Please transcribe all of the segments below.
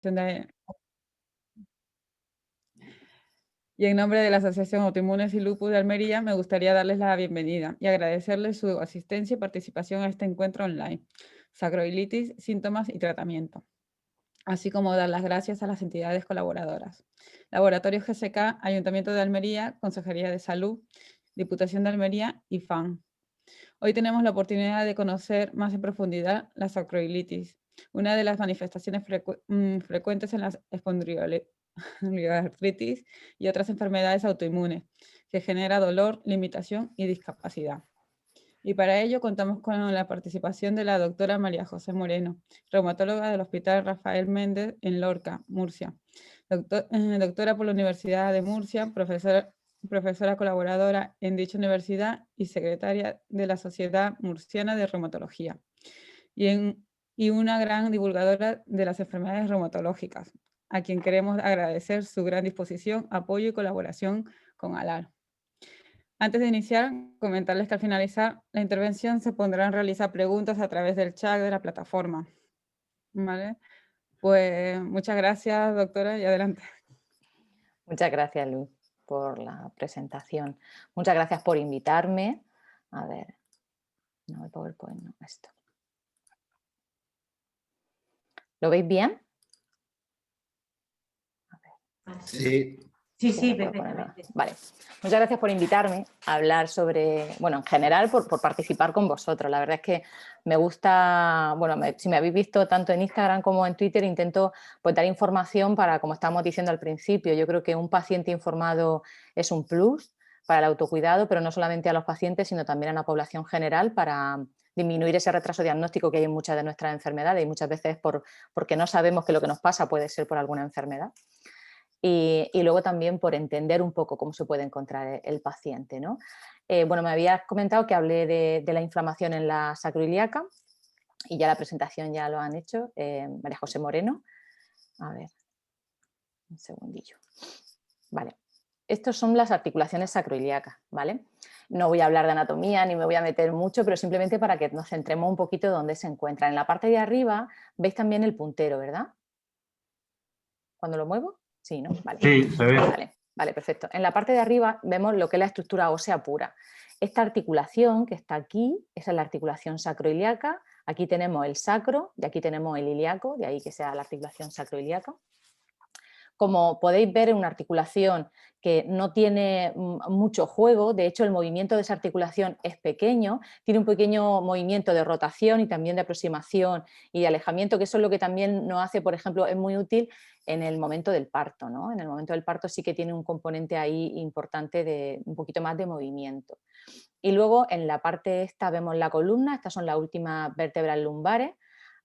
de- y en nombre de la Asociación Autoinmunes y Lupus de Almería, me gustaría darles la bienvenida y agradecerles su asistencia y participación a este encuentro online, Sacroilitis, síntomas y tratamiento, así como dar las gracias a las entidades colaboradoras. Laboratorio GSK, Ayuntamiento de Almería, Consejería de Salud, Diputación de Almería y FAN. Hoy tenemos la oportunidad de conocer más en profundidad la sacroilitis, una de las manifestaciones frecuentes en la espondiliartritis y otras enfermedades autoinmunes, que genera dolor, limitación y discapacidad. Y para ello contamos con la participación de la doctora María José Moreno, reumatóloga del Hospital Rafael Méndez en Lorca, Murcia. Doctora por la Universidad de Murcia, profesora colaboradora en dicha universidad y secretaria de la Sociedad Murciana de Reumatología. Y una gran divulgadora de las enfermedades reumatológicas, a quien queremos agradecer su gran disposición, apoyo y colaboración con ALAR. Antes de iniciar, comentarles que al finalizar la intervención se podrán realizar preguntas a través del chat de la plataforma. ¿Vale? Pues muchas gracias, doctora, y adelante. Muchas gracias, Luz, por la presentación. Muchas gracias por invitarme. A ver, no, el PowerPoint, no, esto. ¿Lo veis bien? Sí. Sí, Sí, sí, puedo ponerlo. perfectamente. Vale. Muchas gracias por invitarme a hablar sobre, bueno, en general, por participar con vosotros. La verdad es que me gusta, bueno, si me habéis visto tanto en Instagram como en Twitter, intento pues, dar información para, como estábamos diciendo al principio, yo creo que un paciente informado es un plus para el autocuidado, pero no solamente a los pacientes, sino también a la población general para disminuir ese retraso diagnóstico que hay en muchas de nuestras enfermedades y muchas veces porque no sabemos que lo que nos pasa puede ser por alguna enfermedad. Y luego también por entender un poco cómo se puede encontrar el paciente, ¿no? Bueno, me habías comentado que hablé de la inflamación en la sacroiliaca y ya la presentación ya lo han hecho María José Moreno. A ver, un segundillo. Vale, estos son las articulaciones sacroiliacas, ¿vale? No voy a hablar de anatomía ni me voy a meter mucho, pero simplemente para que nos centremos un poquito dónde se encuentran. En la parte de arriba veis también el puntero, ¿verdad? ¿Cuando lo muevo? Sí, ¿no? Vale. Sí, se ve. Vale, perfecto. En la parte de arriba vemos lo que es la estructura ósea pura. Esta articulación que está aquí, esa es la articulación sacroiliaca. Aquí tenemos el sacro y aquí tenemos el ilíaco, de ahí que sea la articulación sacroiliaca. Como podéis ver, es una articulación que no tiene mucho juego, de hecho el movimiento de esa articulación es pequeño, tiene un pequeño movimiento de rotación y también de aproximación y de alejamiento, que eso es lo que también nos hace, por ejemplo, es muy útil en el momento del parto, ¿no? En el momento del parto sí que tiene un componente ahí importante de un poquito más de movimiento. Y luego en la parte esta vemos la columna, estas son las últimas vértebras lumbares.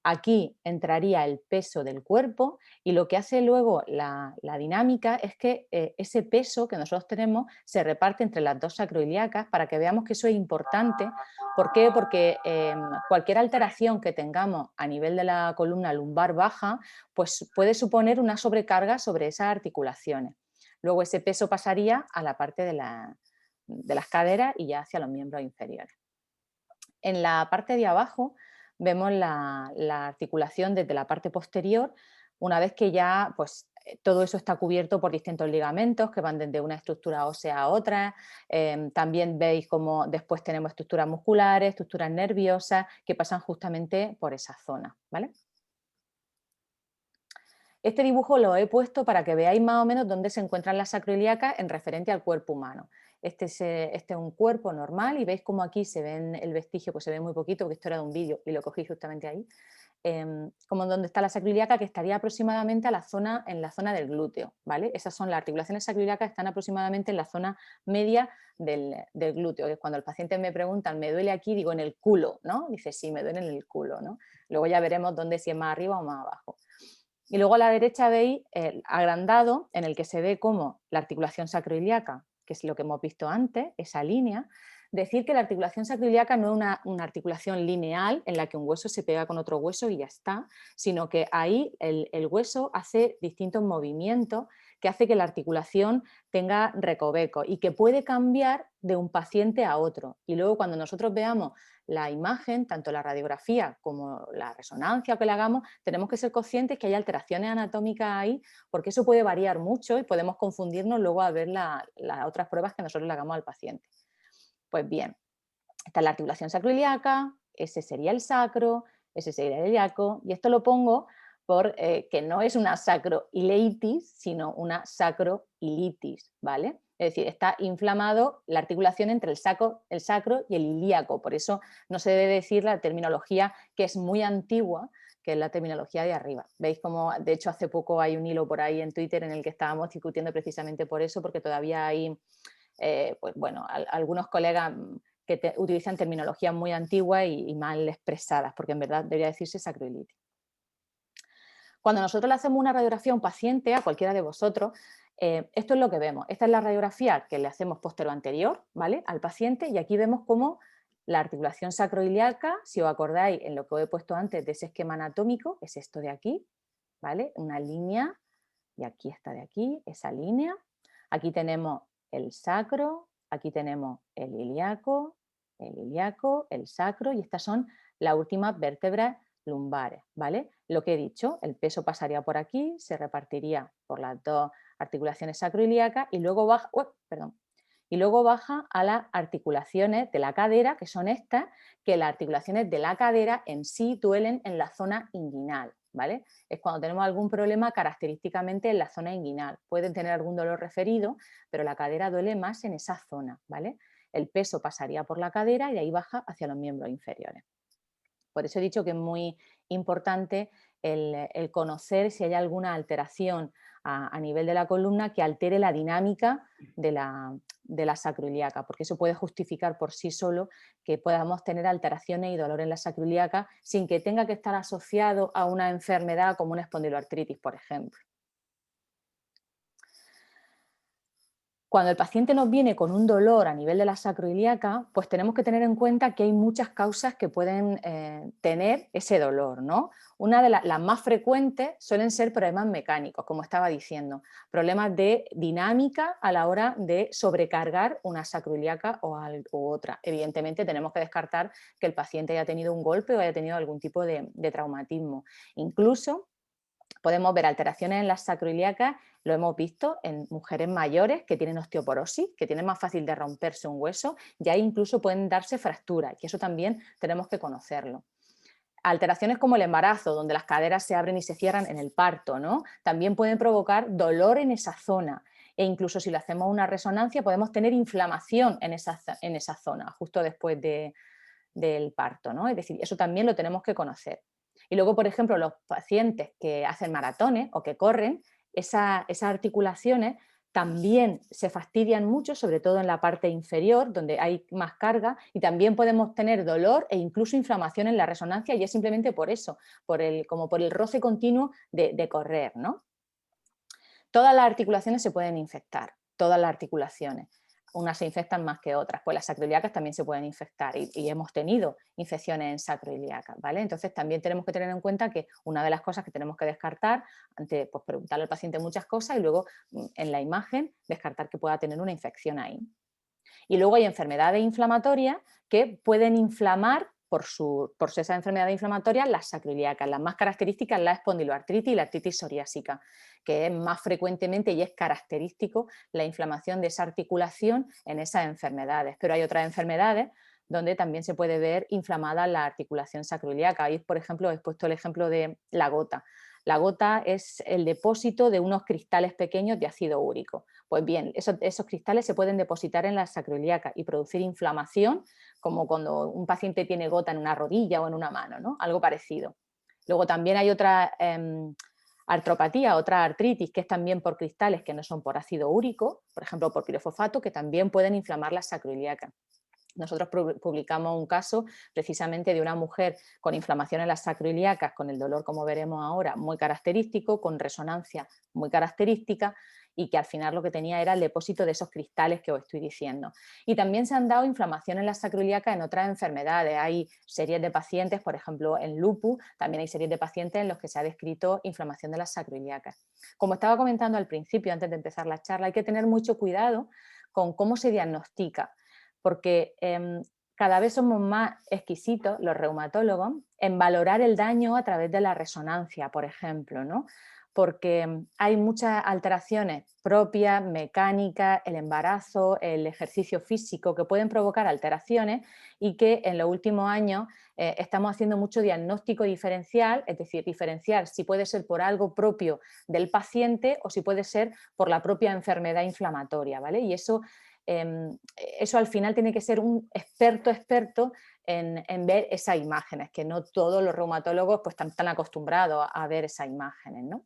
Aquí entraría el peso del cuerpo y lo que hace luego la dinámica es que ese peso que nosotros tenemos se reparte entre las dos sacroiliacas para que veamos que eso es importante. ¿Por qué? Porque cualquier alteración que tengamos a nivel de la columna lumbar baja pues puede suponer una sobrecarga sobre esas articulaciones. Luego ese peso pasaría a la parte de las caderas y ya hacia los miembros inferiores. En la parte de abajo vemos la articulación desde la parte posterior, una vez que ya pues, todo eso está cubierto por distintos ligamentos que van desde una estructura ósea a otra. También veis cómo después tenemos estructuras musculares, estructuras nerviosas que pasan justamente por esa zona, ¿vale? Este dibujo lo he puesto para que veáis más o menos dónde se encuentran las sacroiliacas en referente al cuerpo humano. Este es un cuerpo normal y veis cómo aquí se ven el vestigio, pues se ve muy poquito, porque esto era de un vídeo y lo cogí justamente ahí, como donde está la sacroiliaca, que estaría aproximadamente en la zona del glúteo, ¿vale? Esas son las articulaciones sacroiliacas, están aproximadamente en la zona media del glúteo, que es cuando el paciente me pregunta, ¿me duele aquí? Digo, en el culo, ¿no? Dice, sí, me duele en el culo, ¿no? Luego ya veremos dónde, si es más arriba o más abajo. Y luego a la derecha veis el agrandado en el que se ve como la articulación sacroiliaca, que es lo que hemos visto antes, esa línea, decir que la articulación sacroiliaca no es una articulación lineal en la que un hueso se pega con otro hueso y ya está, sino que ahí el hueso hace distintos movimientos que hace que la articulación tenga recoveco y que puede cambiar de un paciente a otro. Y luego cuando nosotros veamos la imagen, tanto la radiografía como la resonancia que le hagamos, tenemos que ser conscientes que hay alteraciones anatómicas ahí, porque eso puede variar mucho y podemos confundirnos luego a ver las otras pruebas que nosotros le hagamos al paciente. Pues bien, esta es la articulación sacroiliaca, ese sería el sacro, ese sería el ilíaco, y esto lo pongo porque que no es una sacroileitis, sino una sacroilitis, ¿vale? Es decir, está inflamado la articulación entre el sacro y el ilíaco, por eso no se debe decir la terminología que es muy antigua, que es la terminología de arriba. ¿Veis cómo, de hecho, hace poco hay un hilo por ahí en Twitter en el que estábamos discutiendo precisamente por eso, porque todavía hay, pues bueno, algunos colegas que utilizan terminologías muy antiguas y mal expresadas, porque en verdad debería decirse sacroilitis. Cuando nosotros le hacemos una radiografía a un paciente, a cualquiera de vosotros, esto es lo que vemos. Esta es la radiografía que le hacemos postero-anterior, ¿vale?, al paciente, y aquí vemos cómo la articulación sacroiliaca, si os acordáis en lo que os he puesto antes de ese esquema anatómico, es esto de aquí, ¿vale? Una línea, y aquí está de aquí, esa línea. Aquí tenemos el sacro, aquí tenemos el ilíaco, el sacro, y estas son las últimas vértebras lumbares, ¿vale? Lo que he dicho, el peso pasaría por aquí, se repartiría por las dos articulaciones sacroiliacas y luego baja, y luego baja a las articulaciones de la cadera, que son estas, que las articulaciones de la cadera en sí duelen en la zona inguinal, ¿vale? Es cuando tenemos algún problema característicamente en la zona inguinal. Pueden tener algún dolor referido, pero la cadera duele más en esa zona, ¿vale? El peso pasaría por la cadera y de ahí baja hacia los miembros inferiores. Por eso he dicho que es muy importante el conocer si hay alguna alteración a nivel de la columna que altere la dinámica de la sacroiliaca, porque eso puede justificar por sí solo que podamos tener alteraciones y dolor en la sacroiliaca sin que tenga que estar asociado a una enfermedad como una espondiloartritis, por ejemplo. Cuando el paciente nos viene con un dolor a nivel de la sacroiliaca, pues tenemos que tener en cuenta que hay muchas causas que pueden tener ese dolor, ¿no? Una de las más frecuentes suelen ser problemas mecánicos, como estaba diciendo, problemas de dinámica a la hora de sobrecargar una sacroiliaca u otra. Evidentemente tenemos que descartar que el paciente haya tenido un golpe o haya tenido algún tipo de traumatismo. Incluso podemos ver alteraciones en las sacroiliacas, lo hemos visto en mujeres mayores que tienen osteoporosis, que tienen más fácil de romperse un hueso, y ahí incluso pueden darse fracturas, y eso también tenemos que conocerlo. Alteraciones como el embarazo, donde las caderas se abren y se cierran en el parto, ¿no? También pueden provocar dolor en esa zona, e incluso si le hacemos una resonancia podemos tener inflamación en esa zona, justo después del parto, ¿no? Es decir, eso también lo tenemos que conocer. Y luego, por ejemplo, los pacientes que hacen maratones o que corren, esas articulaciones también se fastidian mucho, sobre todo en la parte inferior, donde hay más carga, y también podemos tener dolor e incluso inflamación en la resonancia, y es simplemente por eso, como por el roce continuo de correr, ¿no? Todas las articulaciones se pueden infectar, todas las articulaciones. Unas se infectan más que otras, pues las sacroiliacas también se pueden infectar y hemos tenido infecciones en sacroiliacas, ¿vale? Entonces también tenemos que tener en cuenta que una de las cosas que tenemos que descartar, antes pues preguntarle al paciente muchas cosas y luego en la imagen descartar que pueda tener una infección ahí. Y luego hay enfermedades inflamatorias que pueden inflamar por esa enfermedad inflamatoria las sacroiliacas. Las más características la espondiloartritis y la artritis psoriásica, que es más frecuentemente y es característico la inflamación de esa articulación en esas enfermedades. Pero hay otras enfermedades donde también se puede ver inflamada la articulación sacroiliaca. Ahí, por ejemplo, he puesto el ejemplo de la gota. La gota es el depósito de unos cristales pequeños de ácido úrico. Pues bien, esos cristales se pueden depositar en la sacroiliaca y producir inflamación, como cuando un paciente tiene gota en una rodilla o en una mano, ¿no? Algo parecido. Luego también hay otra artropatía, otra artritis, que es también por cristales que no son por ácido úrico, por ejemplo por pirofosfato, que también pueden inflamar la sacroiliaca. Nosotros publicamos un caso precisamente de una mujer con inflamación en las sacroiliacas, con el dolor, como veremos ahora, muy característico, con resonancia muy característica, y que al final lo que tenía era el depósito de esos cristales que os estoy diciendo. Y también se han dado inflamación en la sacroiliaca en otras enfermedades. Hay series de pacientes, por ejemplo, en lupus, también hay series de pacientes en los que se ha descrito inflamación de las sacroiliacas. Como estaba comentando al principio, antes de empezar la charla, hay que tener mucho cuidado con cómo se diagnostica, porque cada vez somos más exquisitos los reumatólogos en valorar el daño a través de la resonancia, por ejemplo, ¿no? Porque hay muchas alteraciones propias, mecánicas, el embarazo, el ejercicio físico, que pueden provocar alteraciones y que en los últimos años estamos haciendo mucho diagnóstico diferencial, es decir, diferenciar si puede ser por algo propio del paciente o si puede ser por la propia enfermedad inflamatoria, ¿vale? Y eso al final tiene que ser un experto en ver esas imágenes, que no todos los reumatólogos pues, están acostumbrados a ver esas imágenes, ¿no?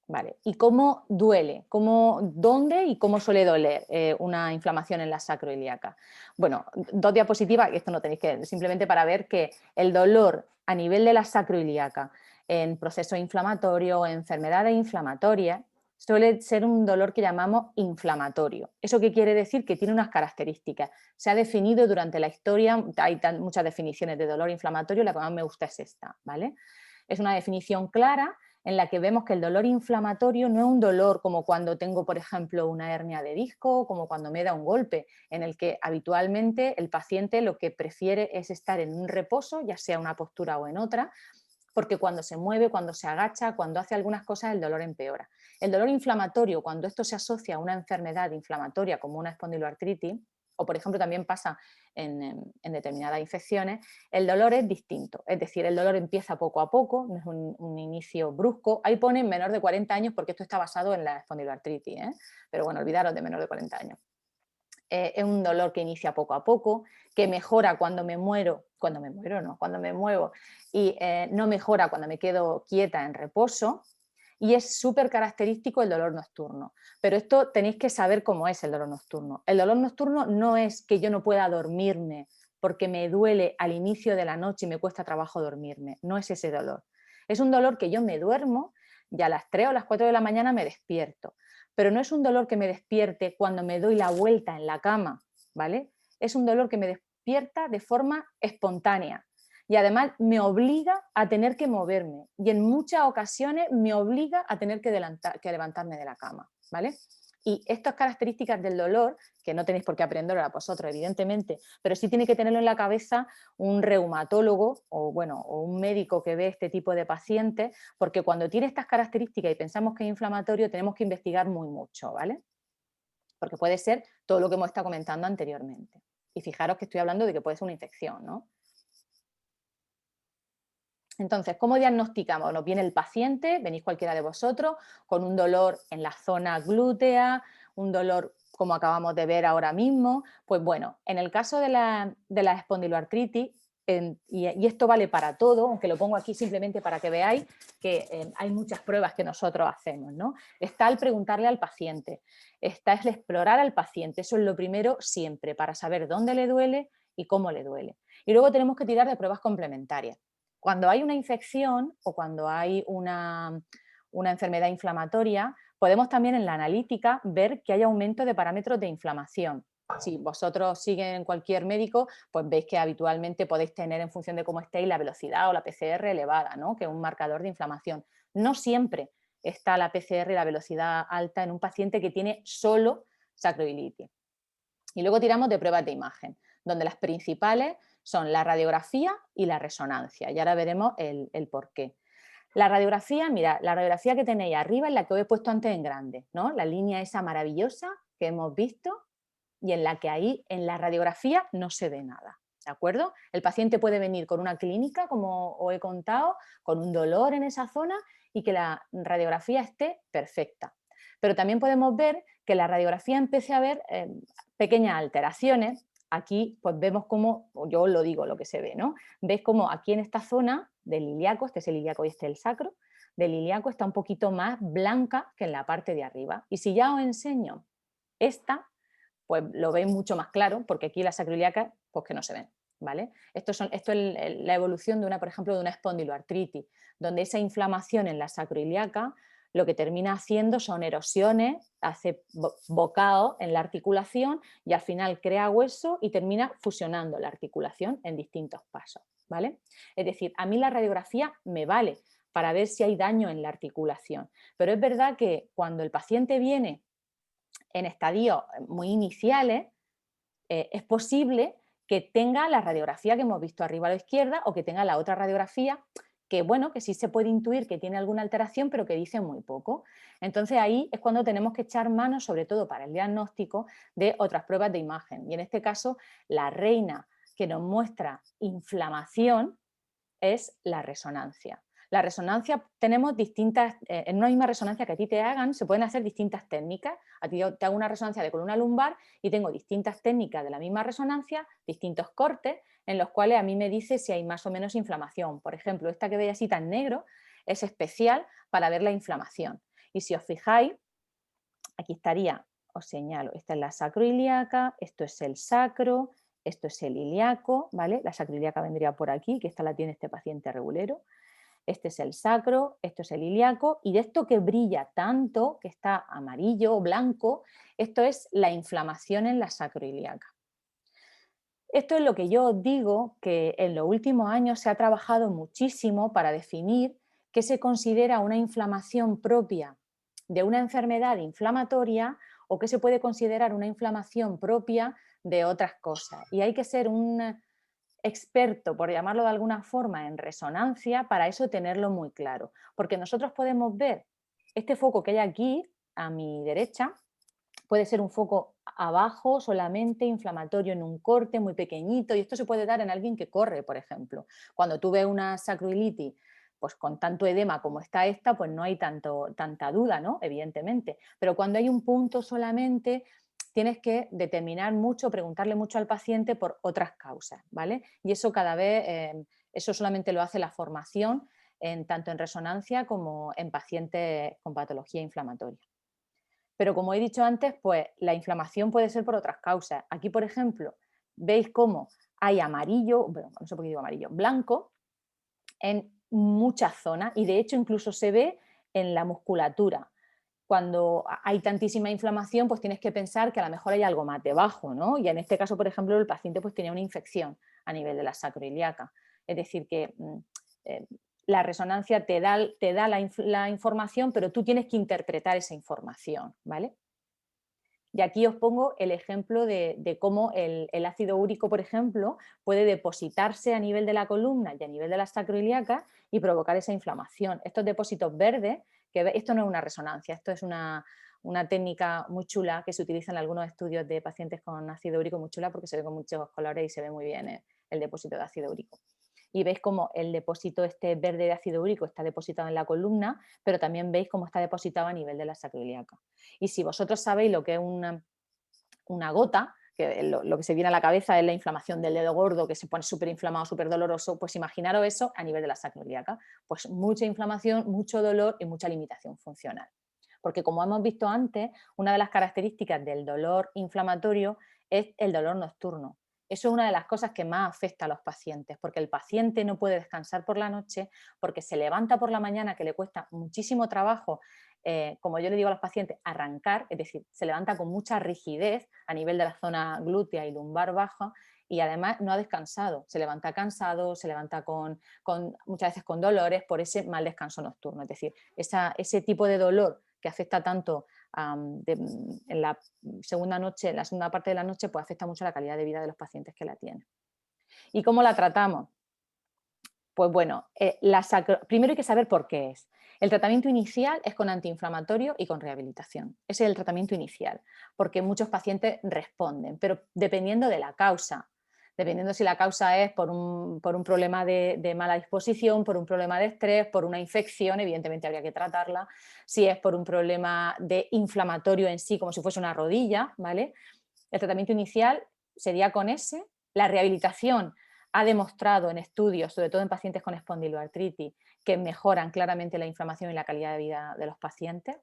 Vale. ¿Y cómo duele? ¿Dónde y cómo suele doler una inflamación en la sacroiliaca? Bueno, 2 diapositivas, esto no tenéis que, simplemente para ver que el dolor a nivel de la sacroiliaca en procesos inflamatorios o enfermedades inflamatorias suele ser un dolor que llamamos inflamatorio. ¿Eso qué quiere decir? Que tiene unas características. Se ha definido durante la historia, hay muchas definiciones de dolor inflamatorio, la que más me gusta es esta, ¿vale? Es una definición clara en la que vemos que el dolor inflamatorio no es un dolor como cuando tengo, por ejemplo, una hernia de disco, como cuando me da un golpe, en el que habitualmente el paciente lo que prefiere es estar en un reposo, ya sea una postura o en otra, porque cuando se mueve, cuando se agacha, cuando hace algunas cosas, el dolor empeora. El dolor inflamatorio, cuando esto se asocia a una enfermedad inflamatoria como una espondiloartritis, o por ejemplo también pasa en determinadas infecciones, el dolor es distinto, es decir, el dolor empieza poco a poco, no es un inicio brusco. Ahí pone menor de 40 años porque esto está basado en la espondiloartritis, pero bueno, olvidaros de menor de 40 años. Es un dolor que inicia poco a poco, que mejora cuando me muevo y no mejora cuando me quedo quieta en reposo. Y es súper característico el dolor nocturno. Pero esto tenéis que saber cómo es el dolor nocturno. El dolor nocturno no es que yo no pueda dormirme porque me duele al inicio de la noche y me cuesta trabajo dormirme. No es ese dolor. Es un dolor que yo me duermo y a las 3 o las 4 de la mañana me despierto. Pero no es un dolor que me despierte cuando me doy la vuelta en la cama, ¿vale? Es un dolor que me despierta de forma espontánea. Y además me obliga a tener que moverme y en muchas ocasiones me obliga a tener que levantarme de la cama, ¿vale? Y estas características del dolor, que no tenéis por qué aprenderlo a vosotros, evidentemente, pero sí tiene que tenerlo en la cabeza un reumatólogo o un médico que ve este tipo de pacientes, porque cuando tiene estas características y pensamos que es inflamatorio, tenemos que investigar muy mucho, ¿vale? Porque puede ser todo lo que hemos estado comentando anteriormente. Y fijaros que estoy hablando de que puede ser una infección, ¿no? Entonces, ¿cómo diagnosticamos? Nos viene el paciente, venís cualquiera de vosotros, con un dolor en la zona glútea, un dolor como acabamos de ver ahora mismo. Pues bueno, en el caso de la espondiloartritis, y esto vale para todo, aunque lo pongo aquí simplemente para que veáis que hay muchas pruebas que nosotros hacemos, ¿no? Está el preguntarle al paciente, está el explorar al paciente, eso es lo primero siempre, para saber dónde le duele y cómo le duele. Y luego tenemos que tirar de pruebas complementarias. Cuando hay una infección o cuando hay una enfermedad inflamatoria, podemos también en la analítica ver que hay aumento de parámetros de inflamación. Si vosotros siguen cualquier médico, pues veis que habitualmente podéis tener en función de cómo estéis la velocidad o la PCR elevada, ¿no? Que es un marcador de inflamación. No siempre está la PCR y la velocidad alta en un paciente que tiene solo sacroiliitis. Y luego tiramos de pruebas de imagen, donde las principales son la radiografía y la resonancia. Y ahora veremos el por qué. La radiografía, mira, la radiografía que tenéis arriba es la que os he puesto antes en grande, ¿no? La línea esa maravillosa que hemos visto y en la que ahí en la radiografía no se ve nada, ¿de acuerdo? El paciente puede venir con una clínica, como os he contado, con un dolor en esa zona y que la radiografía esté perfecta. Pero también podemos ver que en la radiografía empiece a haber pequeñas alteraciones. Aquí pues vemos cómo, yo os lo digo lo que se ve, ¿no? Veis cómo aquí en esta zona del ilíaco, este es el ilíaco y este es el sacro, del ilíaco está un poquito más blanca que en la parte de arriba. Y si ya os enseño esta, pues lo veis mucho más claro, porque aquí las sacroiliacas pues que no se ven. ¿vale? Esto es la evolución de por ejemplo, de una espondiloartritis, donde esa inflamación en la sacroiliaca lo que termina haciendo son erosiones, hace bocado en la articulación y al final crea hueso y termina fusionando la articulación en distintos pasos, ¿vale? Es decir, a mí la radiografía me vale para ver si hay daño en la articulación, pero es verdad que cuando el paciente viene en estadios muy iniciales, es posible que tenga la radiografía que hemos visto arriba a la izquierda o que tenga la otra radiografía que, bueno, que sí se puede intuir que tiene alguna alteración, pero que dice muy poco. Entonces ahí es cuando tenemos que echar mano, sobre todo para el diagnóstico, de otras pruebas de imagen. Y en este caso, la reina que nos muestra inflamación es la resonancia. La resonancia tenemos distintas, en una misma resonancia que a ti te hagan, se pueden hacer distintas técnicas. A ti yo te hago una resonancia de columna lumbar y tengo distintas técnicas de la misma resonancia, distintos cortes, en los cuales a mí me dice si hay más o menos inflamación. Por ejemplo, esta que veis así tan negro es especial para ver la inflamación. Y si os fijáis, aquí estaría, os señalo, esta es la sacroiliaca, esto es el sacro, esto es el ilíaco, ¿vale? La sacroiliaca vendría por aquí, que esta la tiene este paciente regulero. Este es el sacro, esto es el ilíaco, y de esto que brilla tanto, que está amarillo o blanco, esto es la inflamación en la sacroiliaca. Esto es lo que yo os digo, que en los últimos años se ha trabajado muchísimo para definir qué se considera una inflamación propia de una enfermedad inflamatoria o qué se puede considerar una inflamación propia de otras cosas. Y hay que ser un experto, por llamarlo de alguna forma, en resonancia para eso tenerlo muy claro. Porque nosotros podemos ver este foco que hay aquí, a mi derecha, puede ser un foco abajo solamente, inflamatorio en un corte muy pequeñito, y esto se puede dar en alguien que corre, por ejemplo. Cuando tú ves una sacroilitis, pues con tanto edema como está esta, pues no hay tanta duda, ¿no? Evidentemente. Pero cuando hay un punto solamente, tienes que determinar mucho, preguntarle mucho al paciente por otras causas, ¿vale? Y eso cada vez, eso solamente lo hace la formación, tanto en resonancia como en pacientes con patología inflamatoria. Pero como he dicho antes, pues la inflamación puede ser por otras causas. Aquí, por ejemplo, veis cómo hay amarillo, bueno, no sé por qué digo amarillo, blanco en muchas zonas y de hecho incluso se ve en la musculatura. Cuando hay tantísima inflamación, pues tienes que pensar que a lo mejor hay algo más debajo, ¿no? Y en este caso, por ejemplo, el paciente pues tenía una infección a nivel de la sacroiliaca. Es decir, que la resonancia te da la información, pero tú tienes que interpretar esa información, ¿vale? Y aquí os pongo el ejemplo de cómo el ácido úrico, por ejemplo, puede depositarse a nivel de la columna y a nivel de la sacroiliaca y provocar esa inflamación. Estos depósitos verdes, esto no es una resonancia, esto es una técnica muy chula que se utiliza en algunos estudios de pacientes con ácido úrico, muy chula porque se ve con muchos colores y se ve muy bien el depósito de ácido úrico. Y veis cómo el depósito este verde de ácido úrico está depositado en la columna, pero también veis cómo está depositado a nivel de la sacroiliaca. Y si vosotros sabéis lo que es una gota, que lo que se viene a la cabeza es la inflamación del dedo gordo, que se pone súper inflamado, súper doloroso, pues imaginaros eso a nivel de la sacroiliaca. Pues mucha inflamación, mucho dolor y mucha limitación funcional. Porque como hemos visto antes, una de las características del dolor inflamatorio es el dolor nocturno. Eso es una de las cosas que más afecta a los pacientes, porque el paciente no puede descansar por la noche, porque se levanta por la mañana, que le cuesta muchísimo trabajo, como yo le digo a los pacientes, arrancar, es decir, se levanta con mucha rigidez a nivel de la zona glútea y lumbar baja, y además no ha descansado, se levanta cansado, se levanta muchas veces con dolores por ese mal descanso nocturno. Es decir, ese tipo de dolor que afecta tanto en la segunda noche, en la segunda parte de la noche, pues afecta mucho la calidad de vida de los pacientes que la tienen. ¿Y cómo la tratamos? Pues bueno, primero hay que saber por qué es. El tratamiento inicial es con antiinflamatorio y con rehabilitación. Ese es el tratamiento inicial, porque muchos pacientes responden, pero dependiendo de la causa. Dependiendo si la causa es por un problema de mala disposición, por un problema de estrés, por una infección, evidentemente habría que tratarla. Si es por un problema de inflamatorio en sí, como si fuese una rodilla, ¿vale? El tratamiento inicial sería con ese. La rehabilitación ha demostrado en estudios, sobre todo en pacientes con espondiloartritis, que mejoran claramente la inflamación y la calidad de vida de los pacientes.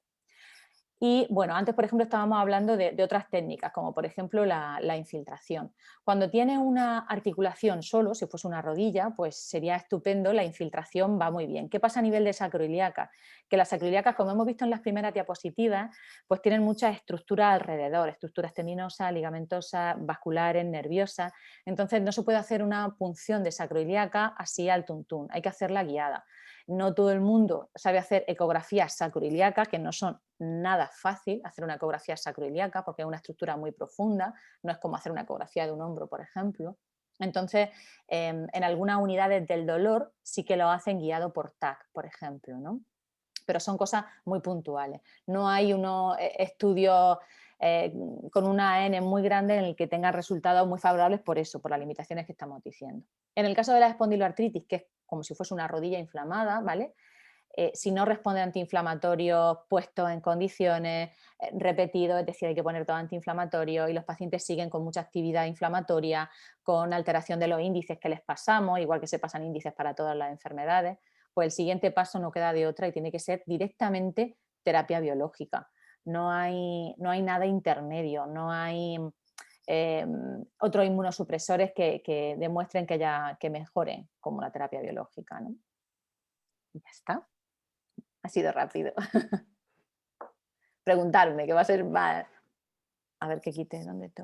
Y bueno, antes por ejemplo estábamos hablando de otras técnicas, como por ejemplo la infiltración. Cuando tiene una articulación solo, si fuese una rodilla, pues sería estupendo, la infiltración va muy bien. ¿Qué pasa a nivel de sacroiliaca? Que las sacroiliacas, como hemos visto en las primeras diapositivas, pues tienen muchas estructuras alrededor, estructuras tendinosas, ligamentosas, vasculares, nerviosas. Entonces no se puede hacer una punción de sacroiliaca así al tuntún, hay que hacerla guiada. No todo el mundo sabe hacer ecografías sacroiliacas, que no son nada fácil hacer una ecografía sacroiliaca porque es una estructura muy profunda, no es como hacer una ecografía de un hombro, por ejemplo. Entonces, en algunas unidades del dolor sí que lo hacen guiado por TAC, por ejemplo, ¿no? Pero son cosas muy puntuales. No hay unos estudios con una N muy grande en el que tengan resultados muy favorables por eso, por las limitaciones que estamos diciendo. En el caso de la espondiloartritis, que es como si fuese una rodilla inflamada, ¿vale? Si no responde a antiinflamatorios puestos en condiciones, repetidos, es decir, hay que poner todo antiinflamatorio y los pacientes siguen con mucha actividad inflamatoria, con alteración de los índices que les pasamos, igual que se pasan índices para todas las enfermedades, pues el siguiente paso no queda de otra y tiene que ser directamente terapia biológica. No hay nada intermedio, no hay otros inmunosupresores que demuestren que mejoren como la terapia biológica, ¿no? Y ya está. Ha sido rápido. Preguntarme, que va a ser... A ver qué quite, ¿dónde tengo?